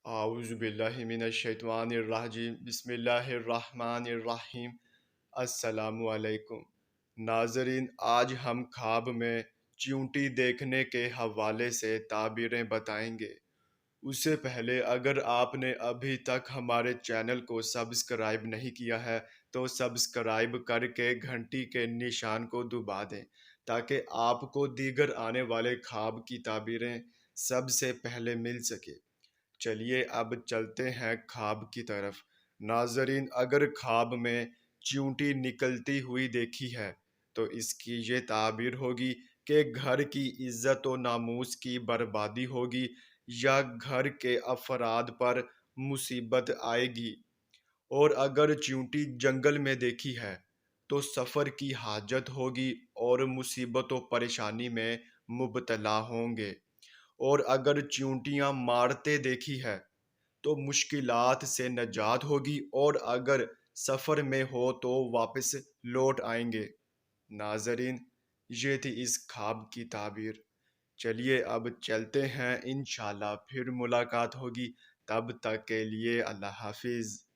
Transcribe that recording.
اعوذ باللہ من الشیطان الرجیم بسم اللہ الرحمن الرحیم۔ السلام علیکم ناظرین، آج ہم خواب میں چیونٹی دیکھنے کے حوالے سے تعبیریں بتائیں گے۔ اس سے پہلے اگر آپ نے ابھی تک ہمارے چینل کو سبسکرائب نہیں کیا ہے تو سبسکرائب کر کے گھنٹی کے نشان کو دبا دیں تاکہ آپ کو دیگر آنے والے خواب کی تعبیریں سب سے پہلے مل سکے۔ چلیے اب چلتے ہیں خواب کی طرف۔ ناظرین، اگر خواب میں چیونٹی نکلتی ہوئی دیکھی ہے تو اس کی یہ تعبیر ہوگی کہ گھر کی عزت و ناموس کی بربادی ہوگی یا گھر کے افراد پر مصیبت آئے گی۔ اور اگر چیونٹی جنگل میں دیکھی ہے تو سفر کی حاجت ہوگی اور مصیبت و پریشانی میں مبتلا ہوں گے۔ اور اگر چیونٹیاں مارتے دیکھی ہے تو مشکلات سے نجات ہوگی، اور اگر سفر میں ہو تو واپس لوٹ آئیں گے۔ ناظرین، یہ تھی اس خواب کی تعبیر۔ چلیے اب چلتے ہیں، انشاءاللہ پھر ملاقات ہوگی، تب تک کے لیے اللہ حافظ۔